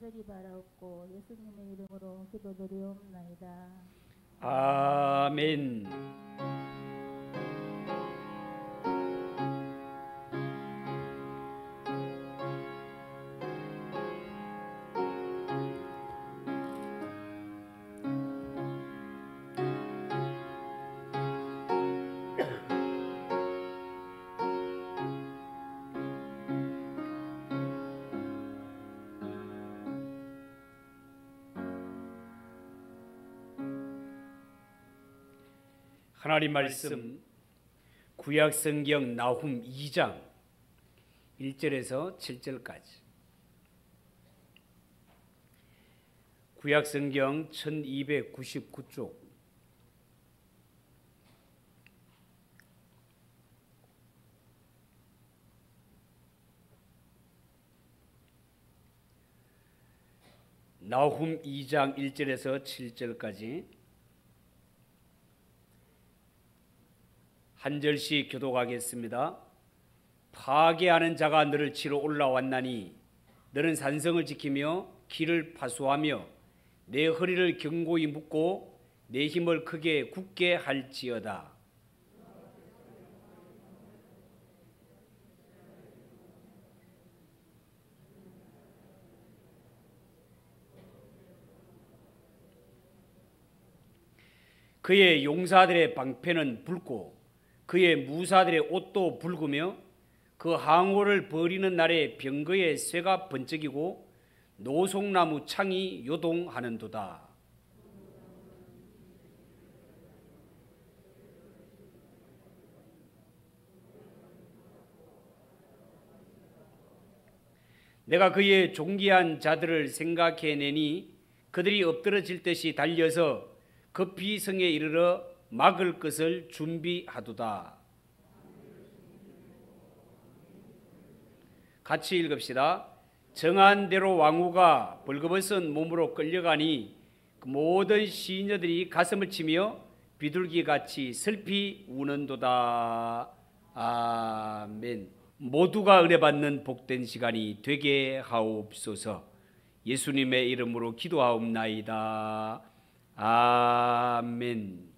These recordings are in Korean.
간절히 바라옵고 예수님의 이름으로 기도드리옵나이다. 아멘. 하나님 말씀 구약성경 나훔 2장 1절에서 7절까지. 구약성경 1299쪽. 나훔 2장 1절에서 7절까지 한 절씩 교독하겠습니다. 파괴하는 자가 너를 치러 올라왔나니 너는 산성을 지키며 길을 파수하며 내 허리를 견고히 묶고 내 힘을 크게 굳게 할지어다. 그의 용사들의 방패는 붉고 그의 무사들의 옷도 붉으며 그 항오를 버리는 날에 병거의 쇠가 번쩍이고 노송나무 창이 요동하는도다. 내가 그의 존귀한 자들을 생각해내니 그들이 엎드러질 듯이 달려서 급히 성에 이르러 막을 것을 준비하도다. 같이 읽읍시다. 정한 대로 왕후가 벌거벗은 몸으로 끌려가니 그 모든 시녀들이 가슴을 치며 비둘기같이 슬피 우는도다. 아멘. 모두가 은혜 받는 복된 시간이 되게 하옵소서. 예수님의 이름으로 기도하옵나이다. 아멘.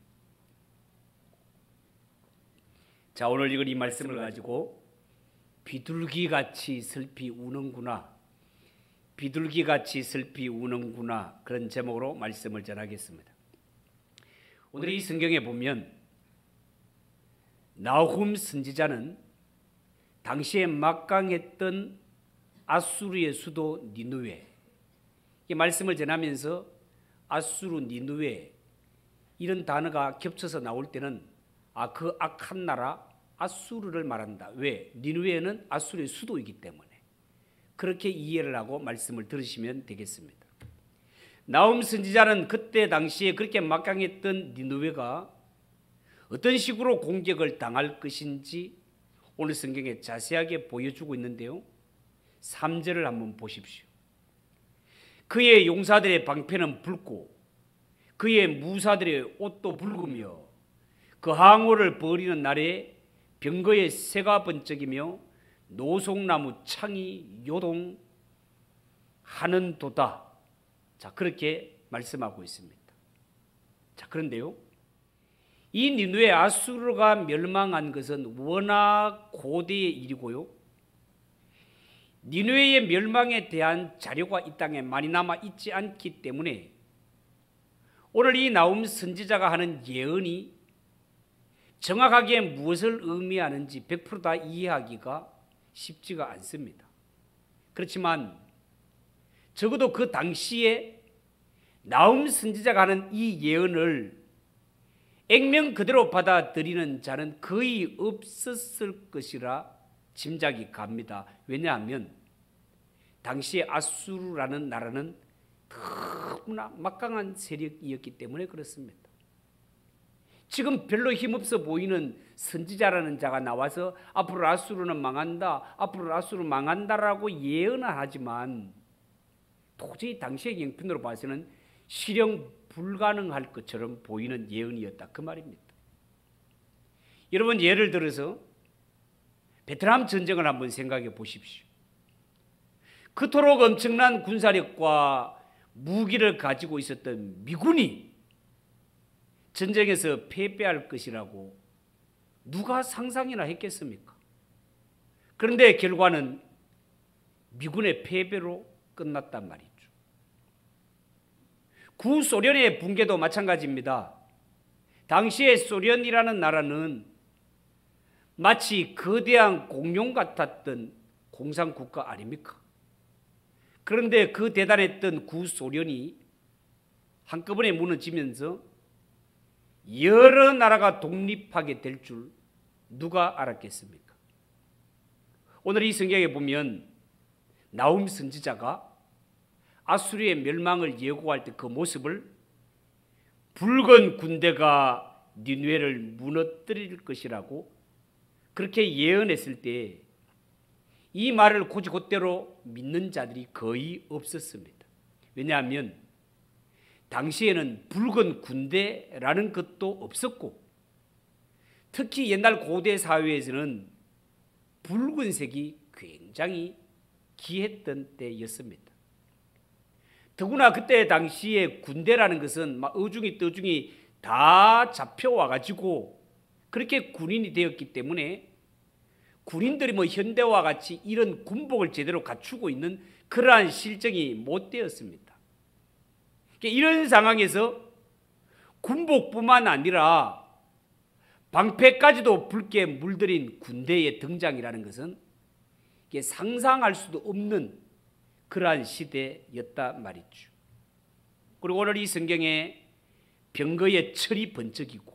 자, 오늘 읽은 이 말씀을 가지고 비둘기같이 슬피 우는구나, 비둘기같이 슬피 우는구나, 그런 제목으로 말씀을 전하겠습니다. 오늘 이 성경에 보면 나훔 선지자는 당시에 막강했던 아수르의 수도 니느웨, 이 말씀을 전하면서 아수르, 니느웨 이런 단어가 겹쳐서 나올 때는 그 악한 나라 아수르를 말한다. 왜? 니느웨는 아수르의 수도이기 때문에. 그렇게 이해를 하고 말씀을 들으시면 되겠습니다. 나훔 선지자는 그때 당시에 그렇게 막강했던 니느웨가 어떤 식으로 공격을 당할 것인지 오늘 성경에 자세하게 보여주고 있는데요. 3절을 한번 보십시오. 그의 용사들의 방패는 붉고 그의 무사들의 옷도 붉으며 그 항오를 버리는 날에 병거의 새가 번쩍이며 노송나무 창이 요동하는도다. 자, 그렇게 말씀하고 있습니다. 자, 그런데요, 이 니느웨 아수르가 멸망한 것은 워낙 고대의 일이고요, 니느웨의 멸망에 대한 자료가 이 땅에 많이 남아 있지 않기 때문에 오늘 이 나훔 선지자가 하는 예언이 정확하게 무엇을 의미하는지 100% 다 이해하기가 쉽지가 않습니다. 그렇지만 적어도 그 당시에 나훔 선지자가 하는 이 예언을 액면 그대로 받아들이는 자는 거의 없었을 것이라 짐작이 갑니다. 왜냐하면 당시에 아수르라는 나라는 너무나 막강한 세력이었기 때문에 그렇습니다. 지금 별로 힘없어 보이는 선지자라는 자가 나와서 앞으로 아수르는 망한다, 앞으로 아수르 망한다라고 예언을 하지만 도저히 당시의 형편으로 봐서는 실현 불가능할 것처럼 보이는 예언이었다, 그 말입니다. 여러분, 예를 들어서 베트남 전쟁을 한번 생각해 보십시오. 그토록 엄청난 군사력과 무기를 가지고 있었던 미군이 전쟁에서 패배할 것이라고 누가 상상이나 했겠습니까? 그런데 결과는 미군의 패배로 끝났단 말이죠. 구소련의 붕괴도 마찬가지입니다. 당시에 소련이라는 나라는 마치 거대한 공룡 같았던 공산국가 아닙니까? 그런데 그 대단했던 구소련이 한꺼번에 무너지면서 여러 나라가 독립하게 될 줄 누가 알았겠습니까? 오늘 이 성경에 보면 나훔 선지자가 아수르의 멸망을 예고할 때 그 모습을 붉은 군대가 니느웨를 무너뜨릴 것이라고 그렇게 예언했을 때 이 말을 곧이곧대로 믿는 자들이 거의 없었습니다. 왜냐하면 당시에는 붉은 군대라는 것도 없었고 특히 옛날 고대 사회에서는 붉은색이 굉장히 귀했던 때였습니다. 더구나 그때 당시에 군대라는 것은 막 어중이 떠중이 다 잡혀와 가지고 그렇게 군인이 되었기 때문에 군인들이 뭐 현대와 같이 이런 군복을 제대로 갖추고 있는 그러한 실정이 못 되었습니다. 이런 상황에서 군복뿐만 아니라 방패까지도 붉게 물들인 군대의 등장이라는 것은 상상할 수도 없는 그러한 시대였다 말이죠. 그리고 오늘 이 성경에 병거의 철이 번쩍이고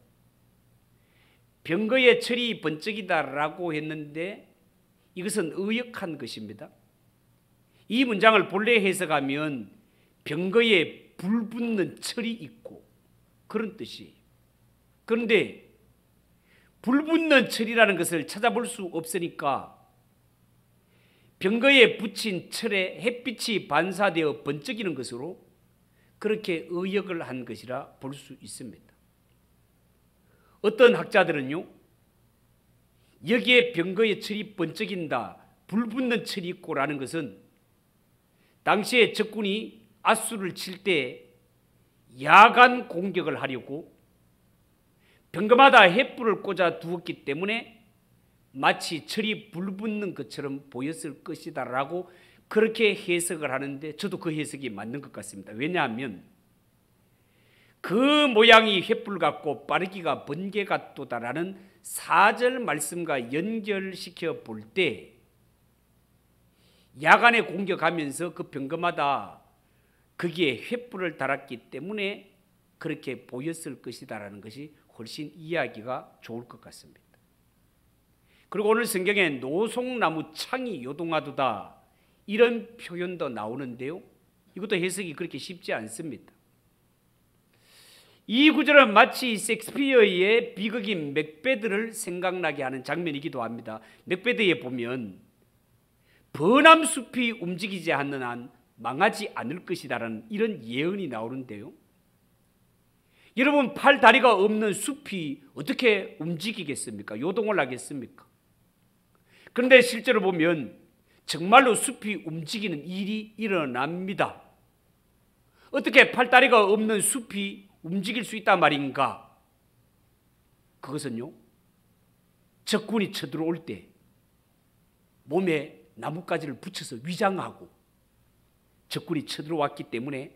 병거의 철이 번쩍이다라고 했는데 이것은 의역한 것입니다. 이 문장을 본래 해석하면 병거에 불붙는 철이 있고 그런 뜻이에요. 그런데 불붙는 철이라는 것을 찾아볼 수 없으니까 병거에 붙인 철에 햇빛이 반사되어 번쩍이는 것으로 그렇게 의역을 한 것이라 볼 수 있습니다. 어떤 학자들은요, 여기에 병거의 철이 번쩍인다, 불붙는 철이 있고라는 것은 당시에 적군이 아수르를 칠 때 야간 공격을 하려고 병거마다 횃불을 꽂아 두었기 때문에 마치 철이 불붙는 것처럼 보였을 것이다라고 그렇게 해석을 하는데 저도 그 해석이 맞는 것 같습니다. 왜냐하면 그 모양이 횃불 같고 빠르기가 번개 같도다라는 4절 말씀과 연결시켜 볼 때 야간에 공격하면서 그 병거마다 거기에 횃불을 달았기 때문에 그렇게 보였을 것이다라는 것이 훨씬 이해하기가 좋을 것 같습니다. 그리고 오늘 성경에 노송나무 창이 요동하도다 이런 표현도 나오는데요, 이것도 해석이 그렇게 쉽지 않습니다. 이 구절은 마치 셰익스피어의 비극인 맥베드를 생각나게 하는 장면이기도 합니다. 맥베드에 보면 버남숲이 움직이지 않는 한 망하지 않을 것이다라는 이런 예언이 나오는데요, 여러분 팔 다리가 없는 숲이 어떻게 움직이겠습니까? 요동을 하겠습니까? 그런데 실제로 보면 정말로 숲이 움직이는 일이 일어납니다. 어떻게 팔다리가 없는 숲이 움직일 수 있단 말인가? 그것은요, 적군이 쳐들어올 때 몸에 나뭇가지를 붙여서 위장하고 적군이 쳐들어왔기 때문에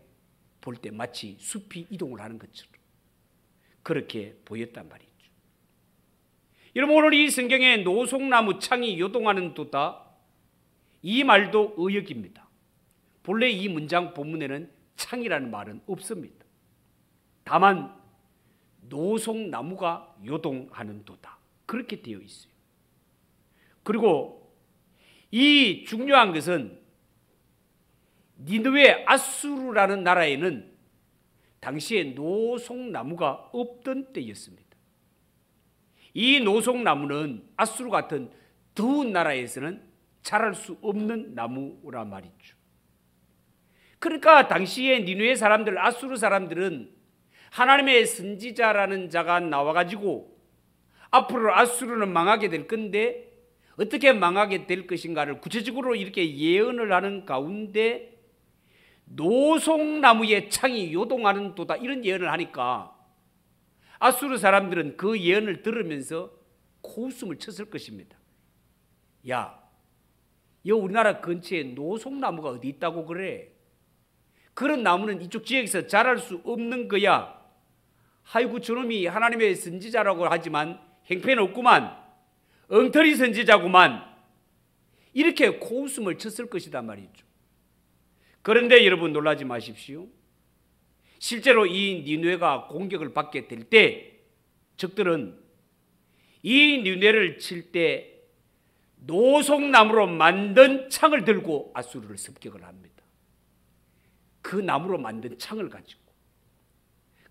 볼 때 마치 숲이 이동을 하는 것처럼 그렇게 보였단 말이죠. 여러분 오늘 이 성경에 노송나무 창이 요동하는 도다, 이 말도 의역입니다. 본래 이 문장 본문에는 창이라는 말은 없습니다. 다만 노송나무가 요동하는 도다 그렇게 되어 있어요. 그리고 이 중요한 것은 니느웨 아수르라는 나라에는 당시에 노송나무가 없던 때였습니다. 이 노송나무는 아수르 같은 더운 나라에서는 자랄 수 없는 나무라 말이죠. 그러니까 당시에 니느웨 사람들, 아수르 사람들은 하나님의 선지자라는 자가 나와가지고 앞으로 아수르는 망하게 될 건데 어떻게 망하게 될 것인가를 구체적으로 이렇게 예언을 하는 가운데 노송나무의 창이 요동하는 도다, 이런 예언을 하니까 아수르 사람들은 그 예언을 들으면서 코웃음을 쳤을 것입니다. 야, 여 우리나라 근처에 노송나무가 어디 있다고 그래? 그런 나무는 이쪽 지역에서 자랄 수 없는 거야. 아이고, 저놈이 하나님의 선지자라고 하지만 행패는 없구만, 엉터리 선지자구만, 이렇게 코웃음을 쳤을 것이다 말이죠. 그런데 여러분, 놀라지 마십시오. 실제로 이 니느웨가 공격을 받게 될 때 적들은 이 니느웨를 칠 때 노송나무로 만든 창을 들고 아수르를 습격을 합니다. 그 나무로 만든 창을 가지고.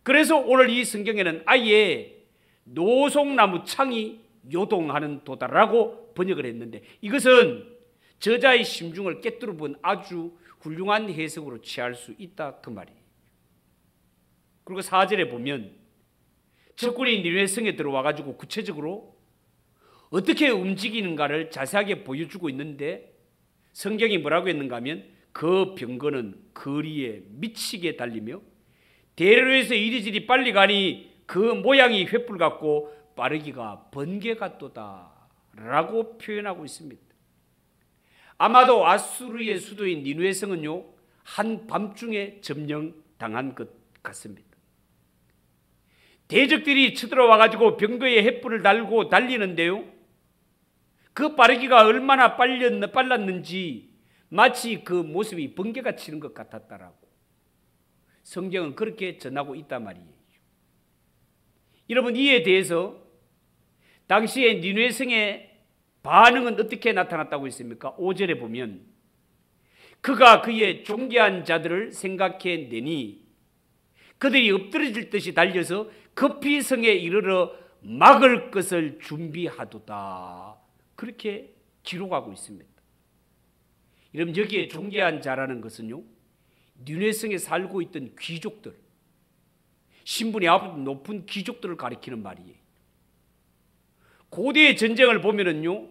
그래서 오늘 이 성경에는 아예 노송나무 창이 요동하는 도다라고 번역을 했는데, 이것은 저자의 심중을 깨뜨려 본 아주 훌륭한 해석으로 취할 수 있다, 그 말이에요. 그리고 4절에 보면 적군이 니느웨 성에 들어와 가지고 구체적으로 어떻게 움직이는가를 자세하게 보여주고 있는데, 성경이 뭐라고 했는가 하면 그 병거는 거리에 미치게 달리며 대로에서 이리저리 빨리 가니 그 모양이 횃불 같고 빠르기가 번개 같도다 라고 표현하고 있습니다. 아마도 아수르의 수도인 니느웨 성은요, 한밤중에 점령당한 것 같습니다. 대적들이 쳐들어와 가지고 병거에 횃불을 달고 달리는데요, 그 빠르기가 얼마나 빨랐는지 마치 그 모습이 번개가 치는 것 같았다라고 성경은 그렇게 전하고 있단 말이에요. 여러분, 이에 대해서 당시에 니느웨 성의 반응은 어떻게 나타났다고 했습니까? 5절에 보면 그가 그의 존귀한 자들을 생각해내니 그들이 엎드러질 듯이 달려서 급히 성에 이르러 막을 것을 준비하도다, 그렇게 기록하고 있습니다. 여러분, 여기에 존귀한 자라는 것은요, 니느웨 성에 살고 있던 귀족들, 신분이 아주 높은 귀족들을 가리키는 말이에요. 고대의 전쟁을 보면은요,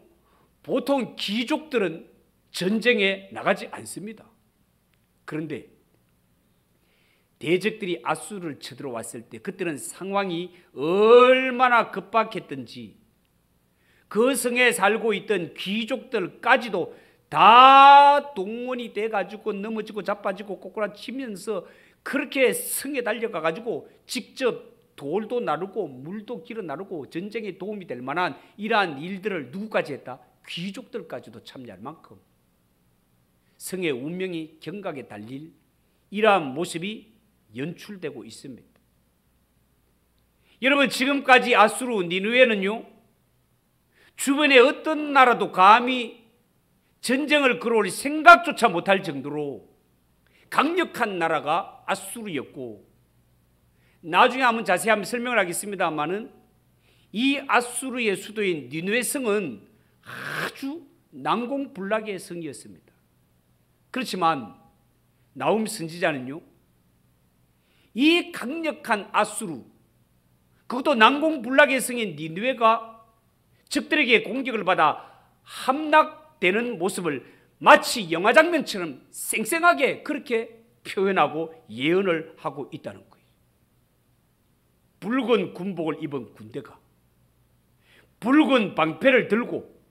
보통 귀족들은 전쟁에 나가지 않습니다. 그런데 대적들이 아수르를 쳐들어왔을 때 그때는 상황이 얼마나 급박했던지 그 성에 살고 있던 귀족들까지도 다 동원이 돼가지고 넘어지고 자빠지고 꼬꾸라치면서 그렇게 성에 달려가가지고 직접 돌도 나르고 물도 길어 나르고 전쟁에 도움이 될 만한 이러한 일들을 누구까지 했다? 귀족들까지도 참여할 만큼 성의 운명이 경각에 달릴 이러한 모습이 연출되고 있습니다. 여러분, 지금까지 아수르 니느웨는요, 주변에 어떤 나라도 감히 전쟁을 걸어올 생각조차 못할 정도로 강력한 나라가 아수르였고, 나중에 한번 자세히 한번 설명을 하겠습니다만은 이 아수르의 수도인 니느웨 성은 아주 난공불락의 성이었습니다. 그렇지만 나훔 선지자는요, 이 강력한 아수르, 그것도 난공불락의 성인 니느웨가 적들에게 공격을 받아 함락되는 모습을 마치 영화 장면처럼 생생하게 그렇게 표현하고 예언을 하고 있다는 거예요. 붉은 군복을 입은 군대가 붉은 방패를 들고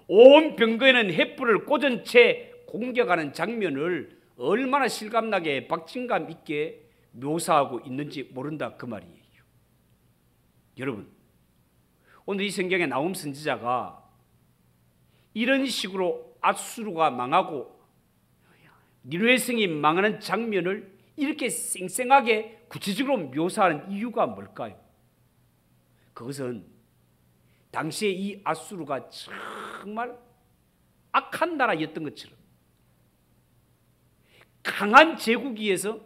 온 병거에는 횃불을 꽂은 채 공격하는 장면을 얼마나 실감나게 박진감 있게 묘사하고 있는지 모른다, 그 말이에요. 여러분, 오늘 이 성경에 나훔 선지자가 이런 식으로 아수르가 망하고 니느웨 성이 망하는 장면을 이렇게 생생하게 구체적으로 묘사하는 이유가 뭘까요? 그것은 당시에 이 아수르가 정말 악한 나라였던 것처럼 강한 제국이어서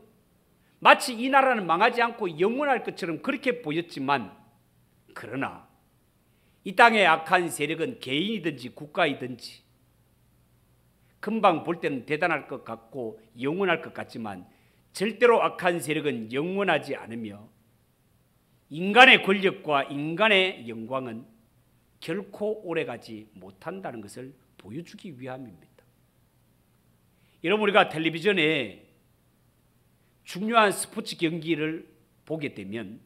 마치 이 나라는 망하지 않고 영원할 것처럼 그렇게 보였지만, 그러나 이 땅의 악한 세력은 개인이든지 국가이든지 금방 볼 때는 대단할 것 같고 영원할 것 같지만 절대로 악한 세력은 영원하지 않으며 인간의 권력과 인간의 영광은 결코 오래가지 못한다는 것을 보여주기 위함입니다. 여러분, 우리가 텔레비전에 중요한 스포츠 경기를 보게 되면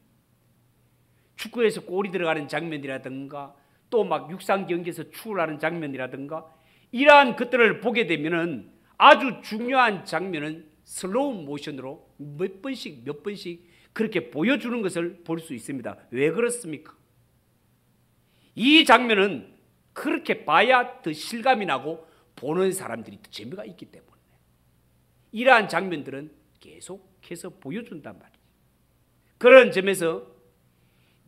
축구에서 골이 들어가는 장면이라든가 또 막 육상 경기에서 추월하는 장면이라든가 이러한 것들을 보게 되면은 아주 중요한 장면은 슬로우 모션으로 몇 번씩 그렇게 보여주는 것을 볼 수 있습니다. 왜 그렇습니까? 이 장면은 그렇게 봐야 더 실감이 나고 보는 사람들이 더 재미가 있기 때문에 이러한 장면들은 계속해서 보여준단 말이에요. 그런 점에서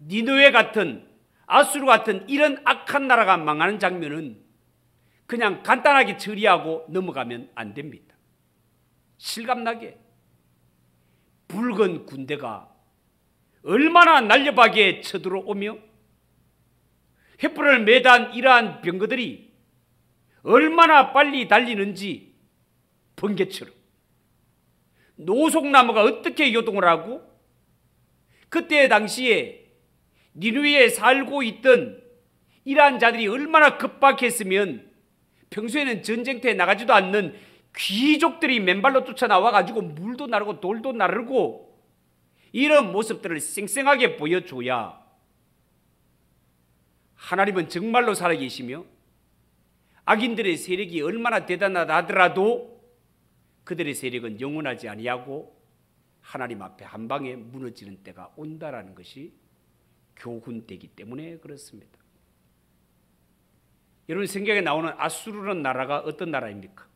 니느웨 같은 아수르 같은 이런 악한 나라가 망하는 장면은 그냥 간단하게 처리하고 넘어가면 안 됩니다. 실감나게 붉은 군대가 얼마나 날렵하게 쳐들어오며 횃불을 매단 이러한 병거들이 얼마나 빨리 달리는지 번개처럼 노송나무가 어떻게 요동을 하고 그때 당시에 니느웨에 살고 있던 이러한 자들이 얼마나 급박했으면 평소에는 전쟁터에 나가지도 않는 귀족들이 맨발로 쫓아나와가지고 물도 나르고 돌도 나르고 이런 모습들을 생생하게 보여줘야 하나님은 정말로 살아계시며 악인들의 세력이 얼마나 대단하다 하더라도 그들의 세력은 영원하지 아니하고 하나님 앞에 한 방에 무너지는 때가 온다라는 것이 교훈되기 때문에 그렇습니다. 여러분, 성경에 나오는 아수르라는 나라가 어떤 나라입니까?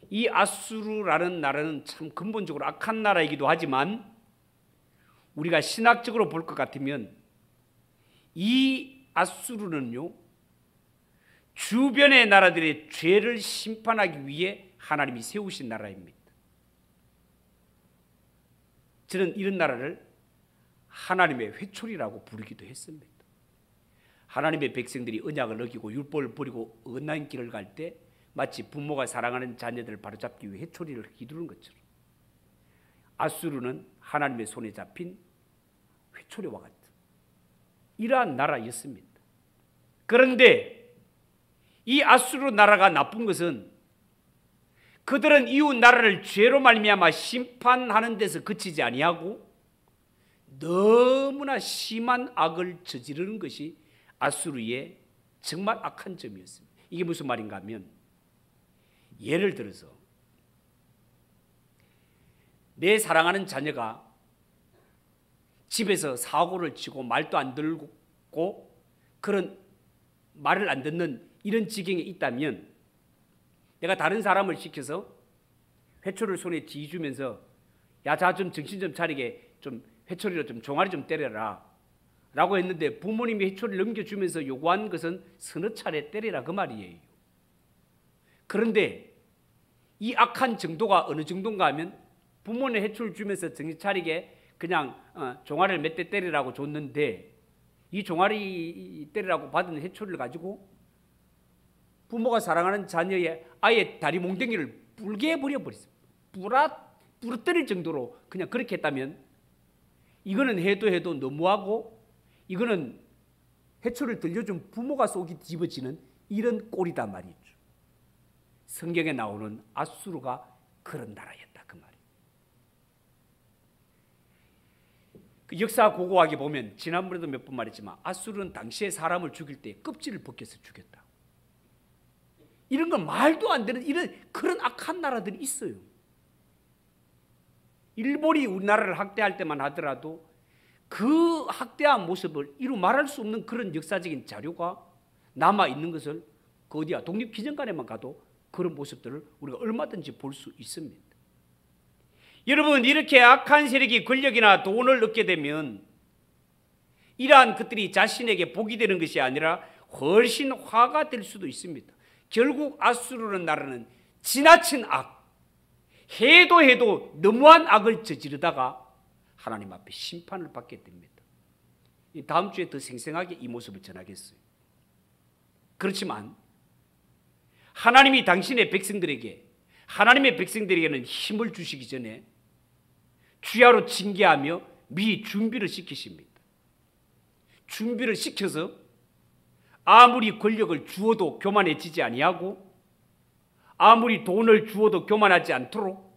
이 아수르라는 나라는 참 근본적으로 악한 나라이기도 하지만 우리가 신학적으로 볼 것 같으면 이 아수르는요, 주변의 나라들의 죄를 심판하기 위해 하나님이 세우신 나라입니다. 저는 이런 나라를 하나님의 회초리라고 부르기도 했습니다. 하나님의 백성들이 언약을 어기고 율법을 버리고 어긋난 길을 갈 때 마치 부모가 사랑하는 자녀들을 바로잡기 위해 회초리를 휘두르는 것처럼 아수르는 하나님의 손에 잡힌 회초리와 같은 이러한 나라였습니다. 그런데 이 아수르 나라가 나쁜 것은 그들은 이웃 나라를 죄로 말미암아 심판하는 데서 그치지 아니하고 너무나 심한 악을 저지르는 것이 아수르의 정말 악한 점이었습니다. 이게 무슨 말인가 하면 예를 들어서 내 사랑하는 자녀가 집에서 사고를 치고 말도 안 들고 그런 말을 안 듣는 이런 지경에 있다면 내가 다른 사람을 시켜서 회초리를 손에 쥐주면서 야, 자 좀 정신 좀 차리게 좀 회초리로 좀 종아리 좀 때려라 라고 했는데 부모님이 회초리를 넘겨주면서 요구한 것은 서너 차례 때리라 그 말이에요. 그런데 이 악한 정도가 어느 정도인가 하면 부모님 회초리를 주면서 정신 차리게 그냥 종아리를 몇 대 때리라고 줬는데 이 종아리 때리라고 받은 회초리를 가지고 부모가 사랑하는 자녀의 아예 다리 몽둥이를 뿔게 해버렸습니다. 부러뜨릴 정도로 그냥 그렇게 했다면 이거는 해도 너무하고 이거는 회초리를 들려준 부모가 속이 뒤집어지는 이런 꼴이단 말이죠. 성경에 나오는 아수르가 그런 나라였다 그 말이에요. 그 역사 고고하게 보면 지난번에도 몇 번 말했지만 아수르는 당시에 사람을 죽일 때 껍질을 벗겨서 죽였다. 이런 건 말도 안 되는 이런 그런 악한 나라들이 있어요. 일본이 우리나라를 학대할 때만 하더라도 그 학대한 모습을 이루 말할 수 없는 그런 역사적인 자료가 남아 있는 것을 그 어디야 독립기념관에만 가도 그런 모습들을 우리가 얼마든지 볼 수 있습니다. 여러분, 이렇게 악한 세력이 권력이나 돈을 얻게 되면 이러한 것들이 자신에게 복이 되는 것이 아니라 훨씬 화가 될 수도 있습니다. 결국 아수르라는 나라는 지나친 악, 해도 너무한 악을 저지르다가 하나님 앞에 심판을 받게 됩니다. 다음 주에 더 생생하게 이 모습을 전하겠어요. 그렇지만 하나님이 당신의 백성들에게 하나님의 백성들에게는 힘을 주시기 전에 주야로 징계하며 미리 준비를 시키십니다. 준비를 시켜서 아무리 권력을 주어도 교만해지지 아니하고 아무리 돈을 주어도 교만하지 않도록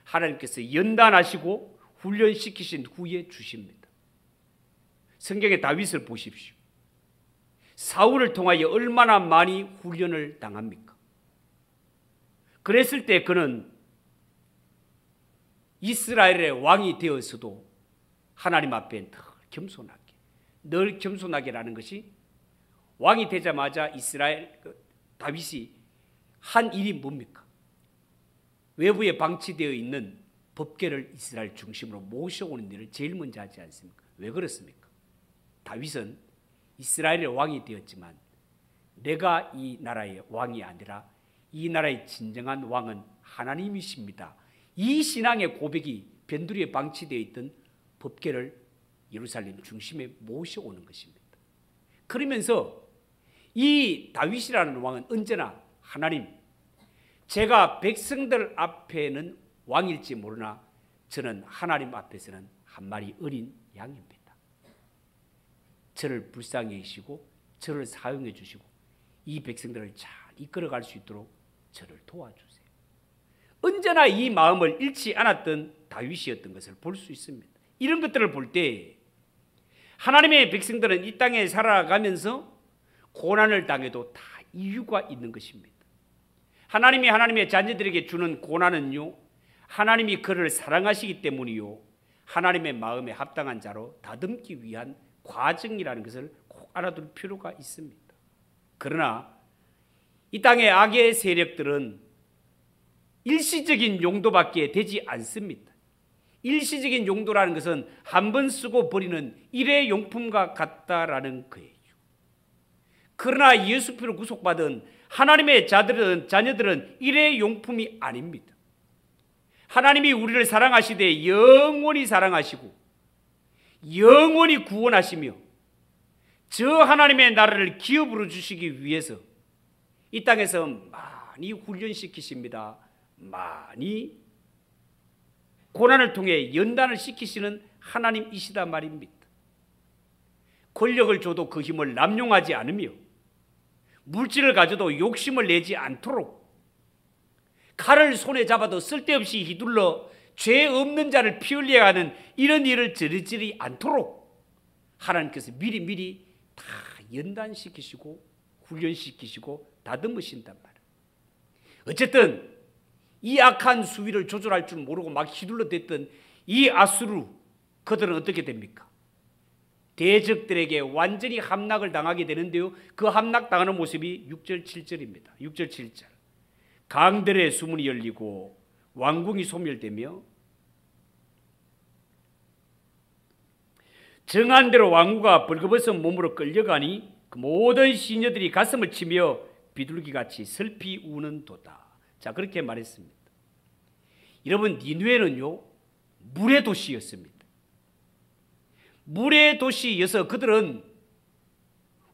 하나님께서 연단하시고 훈련시키신 후에 주십니다. 성경의 다윗을 보십시오. 사울을 통하여 얼마나 많이 훈련을 당합니까? 그랬을 때 그는 이스라엘의 왕이 되어서도 하나님 앞에 늘 겸손하게라는 것이 왕이 되자마자 다윗이 한 일이 뭡니까? 외부에 방치되어 있는 법궤를 이스라엘 중심으로 모셔오는 일을 제일 먼저 하지 않습니까? 왜 그렇습니까? 다윗은 이스라엘의 왕이 되었지만 내가 이 나라의 왕이 아니라 이 나라의 진정한 왕은 하나님이십니다. 이 신앙의 고백이 변두리에 방치되어 있던 법궤를 예루살렘 중심에 모셔오는 것입니다. 그러면서 이 다윗이라는 왕은 언제나 하나님, 제가 백성들 앞에는 왕일지 모르나 저는 하나님 앞에서는 한 마리 어린 양입니다. 저를 불쌍히 여기시고 저를 사용해 주시고 이 백성들을 잘 이끌어갈 수 있도록 저를 도와주세요. 언제나 이 마음을 잃지 않았던 다윗이었던 것을 볼 수 있습니다. 이런 것들을 볼 때 하나님의 백성들은 이 땅에 살아가면서 고난을 당해도 다 이유가 있는 것입니다. 하나님이 하나님의 자녀들에게 주는 고난은요, 하나님이 그를 사랑하시기 때문이요, 하나님의 마음에 합당한 자로 다듬기 위한 과정이라는 것을 꼭 알아둘 필요가 있습니다. 그러나 이 땅의 악의 세력들은 일시적인 용도밖에 되지 않습니다. 일시적인 용도라는 것은 한 번 쓰고 버리는 일회용품과 같다라는 거예요. 그러나 예수 피로 구속받은 하나님의 자녀들은 일회용품이 아닙니다. 하나님이 우리를 사랑하시되 영원히 사랑하시고 영원히 구원하시며 저 하나님의 나라를 기업으로 주시기 위해서 이 땅에서 많이 훈련시키십니다. 많이 고난을 통해 연단을 시키시는 하나님이시다 말입니다. 권력을 줘도 그 힘을 남용하지 않으며 물질을 가져도 욕심을 내지 않도록 칼을 손에 잡아도 쓸데없이 휘둘러 죄 없는 자를 피 흘리게 하는 이런 일을 저지르지 않도록 하나님께서 미리 다 연단시키시고 훈련시키시고 다듬으신단 말이에요. 어쨌든 이 악한 수위를 조절할 줄 모르고 막 휘둘러 댔던 이 아수르, 그들은 어떻게 됩니까? 대적들에게 완전히 함락을 당하게 되는데요, 그 함락당하는 모습이 6절 7절입니다. 6절 7절. 강들의 수문이 열리고 왕궁이 소멸되며 정한 대로 왕후가 벌거벗은 몸으로 끌려가니 그 모든 시녀들이 가슴을 치며 비둘기같이 슬피 우는도다. 자, 그렇게 말했습니다. 여러분, 니느웨는요 물의 도시였습니다. 물의 도시여서 그들은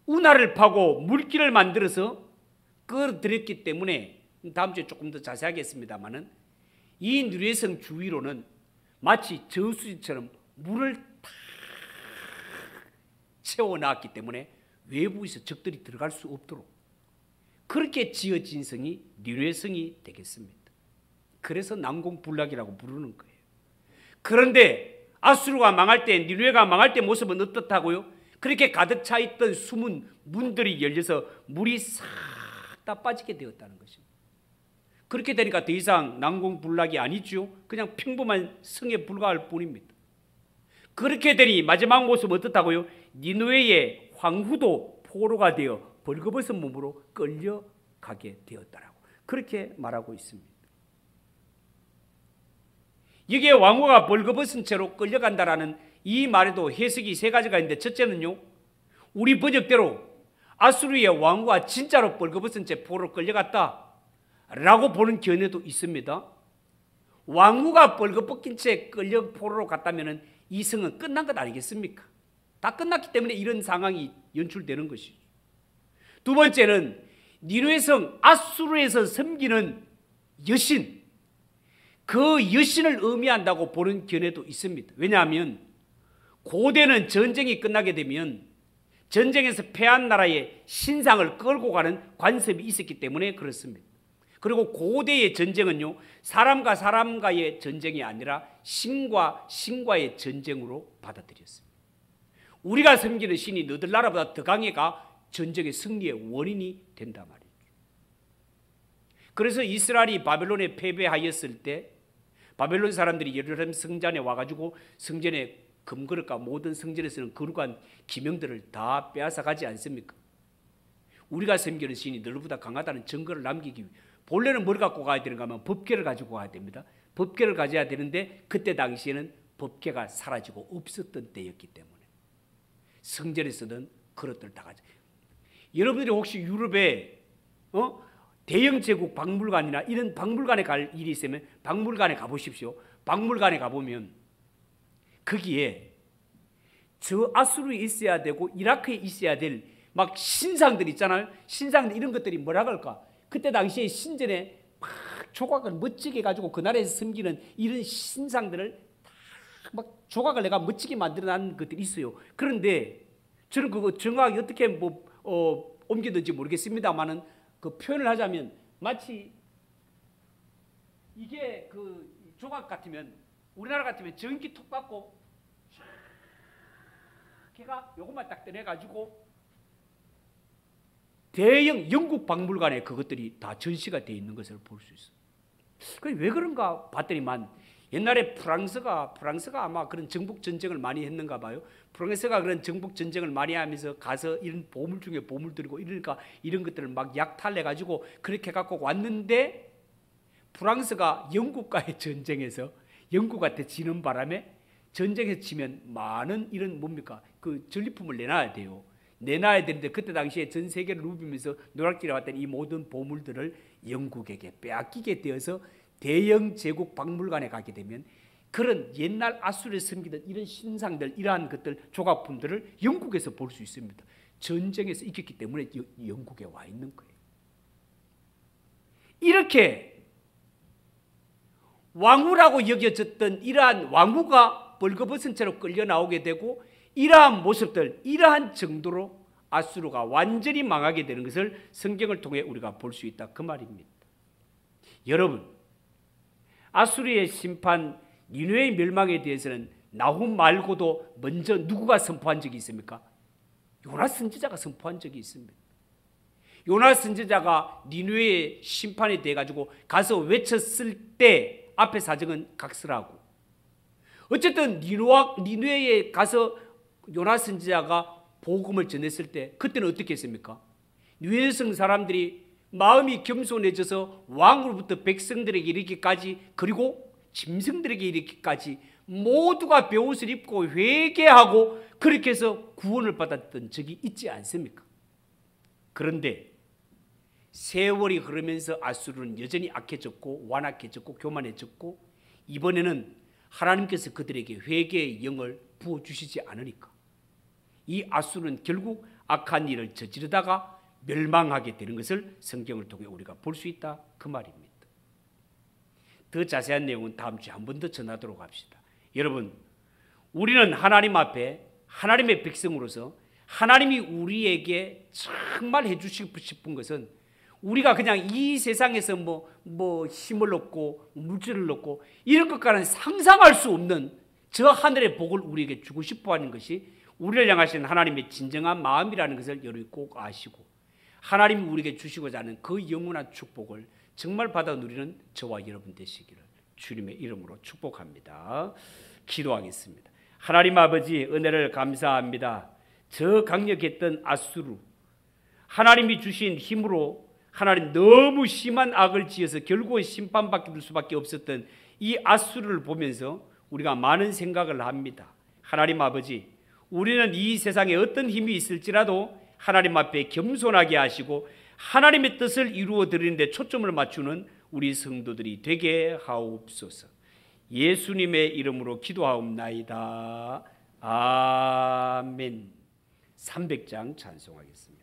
운하를 파고 물길을 만들어서 끌어들였기 때문에, 다음 주에 조금 더 자세하게 했습니다마는, 이 니느웨성 주위로는 마치 저수지처럼 물을 다 채워놨기 때문에 외부에서 적들이 들어갈 수 없도록 그렇게 지어진 성이 니느웨성이 되겠습니다. 그래서 난공불락이라고 부르는 거예요. 그런데 아수르가 망할 때, 니느웨가 망할 때 모습은 어떻다고요? 그렇게 가득 차 있던 숨은 문들이 열려서 물이 싹 다 빠지게 되었다는 것입니다. 그렇게 되니까 더 이상 난공불락이 아니죠. 그냥 평범한 성에 불과할 뿐입니다. 그렇게 되니 마지막 모습은 어떻다고요? 니느웨의 황후도 포로가 되어 벌거벗은 몸으로 끌려가게 되었다라고 그렇게 말하고 있습니다. 여기에 왕후가 벌거벗은 채로 끌려간다라는 이 말에도 해석이 세 가지가 있는데, 첫째는요, 우리 번역대로 아수르의 왕후가 진짜로 벌거벗은 채 포로로 끌려갔다라고 보는 견해도 있습니다. 왕후가 벌거벗긴 채 끌려 포로로 갔다면 이 성은 끝난 것 아니겠습니까? 다 끝났기 때문에 이런 상황이 연출되는 것이죠. 두 번째는 니느웨성 아수르에서 섬기는 여신, 그 여신을 의미한다고 보는 견해도 있습니다. 왜냐하면 고대는 전쟁이 끝나게 되면 전쟁에서 패한 나라의 신상을 끌고 가는 관습이 있었기 때문에 그렇습니다. 그리고 고대의 전쟁은요, 사람과 사람과의 전쟁이 아니라 신과 신과의 전쟁으로 받아들였습니다. 우리가 섬기는 신이 너들 나라보다 더 강해가 전쟁의 승리의 원인이 된단 말이죠. 그래서 이스라엘이 바벨론에 패배하였을 때 바벨론 사람들이 예루살렘 성전에 와가지고 성전에 금그릇과 모든 성전에 쓰는 거룩한 기명들을 다 빼앗아 가지 않습니까? 우리가 섬기는 신이 너희보다 강하다는 증거를 남기기 위해 본래는 뭘 갖고 가야 되는가 하면 법궤를 가지고 가야 됩니다. 법궤를 가져야 되는데 그때 당시에는 법궤가 사라지고 없었던 때였기 때문에 성전에 쓰던 그릇들 다 가져. 여러분들이 혹시 유럽에 대형 제국 박물관이나 이런 박물관에 갈 일이 있으면 박물관에 가보십시오. 박물관에 가보면 거기에 저 아수르에 있어야 되고 이라크에 있어야 될 막 신상들 있잖아요. 신상들 이런 것들이 뭐라 그럴까? 그때 당시에 신전에 막 조각을 멋지게 가지고 그 나라에서 섬기는 이런 신상들을 막 조각을 내가 멋지게 만들어낸 것들이 있어요. 그런데 저는 그거 정확히 어떻게 옮기든지 모르겠습니다만은 그 표현을 하자면 마치 이게 그 조각 같으면 우리나라 같으면 전기 톡 받고 걔가 요것만 딱 꺼내가지고 대형 영국 박물관에 그것들이 다 전시가 되어 있는 것을 볼 수 있어요. 왜 그런가 봤더니만 옛날에 프랑스가 아마 그런 정복 전쟁을 많이 했는가 봐요. 프랑스가 그런 정복 전쟁을 많이 하면서 가서 이런 보물 중에 보물 들고 이러니까 이런 것들을 막 약탈해 가지고 그렇게 갖고 왔는데 프랑스가 영국과의 전쟁에서 영국한테 지는 바람에 전쟁에서 지면 많은 이런 뭡니까? 그 전리품을 내놔야 돼요. 내놔야 되는데 그때 당시에 전 세계를 누비면서 노략질해 왔던 이 모든 보물들을 영국에게 빼앗기게 되어서 대형 제국 박물관에 가게 되면 그런 옛날 아수르에 섬기던 이런 신상들 이러한 것들 조각품들을 영국에서 볼 수 있습니다. 전쟁에서 이겼기 때문에 영국에 와 있는 거예요. 이렇게 왕후라고 여겨졌던 이러한 왕후가 벌거벗은 채로 끌려 나오게 되고 이러한 모습들, 이러한 정도로 아수르가 완전히 망하게 되는 것을 성경을 통해 우리가 볼 수 있다 그 말입니다. 여러분, 아수르의 심판, 니느웨의 멸망에 대해서는 나훔 말고도 먼저 누구가 선포한 적이 있습니까? 요나 선지자가 선포한 적이 있습니다. 요나 선지자가 니느웨의 심판에 대해 가지고 가서 외쳤을 때 앞에 사정은 각설하고 어쨌든 니느웨에 가서 요나 선지자가 복음을 전했을 때 그때는 어떻게 했습니까? 니느웨성 사람들이 마음이 겸손해져서 왕으로부터 백성들에게 이르기까지 그리고 짐승들에게 이르기까지 모두가 베옷을 입고 회개하고 그렇게 해서 구원을 받았던 적이 있지 않습니까? 그런데 세월이 흐르면서 아수르는 여전히 악해졌고 완악해졌고 교만해졌고 이번에는 하나님께서 그들에게 회개의 영을 부어주시지 않으니까 이 아수르는 결국 악한 일을 저지르다가 멸망하게 되는 것을 성경을 통해 우리가 볼 수 있다 그 말입니다. 더 자세한 내용은 다음 주에 한 번 더 전하도록 합시다. 여러분, 우리는 하나님 앞에 하나님의 백성으로서 하나님이 우리에게 정말 해주시고 싶은 것은 우리가 그냥 이 세상에서 뭐 힘을 얻고 물질을 얻고 이런 것과는 상상할 수 없는 저 하늘의 복을 우리에게 주고 싶어하는 것이 우리를 향하신 하나님의 진정한 마음이라는 것을 여러분이 꼭 아시고 하나님이 우리에게 주시고자 하는 그 영원한 축복을 정말 받아 누리는 저와 여러분 되시기를 주님의 이름으로 축복합니다. 기도하겠습니다. 하나님 아버지 은혜를 감사합니다. 저 강력했던 아수르 하나님이 주신 힘으로 하나님 너무 심한 악을 지어서 결국은 심판받을 수밖에 없었던 이 아수르를 보면서 우리가 많은 생각을 합니다. 하나님 아버지 우리는 이 세상에 어떤 힘이 있을지라도 하나님 앞에 겸손하게 하시고 하나님의 뜻을 이루어 드리는 데 초점을 맞추는 우리 성도들이 되게 하옵소서. 예수님의 이름으로 기도하옵나이다. 아멘. 300장 찬송하겠습니다.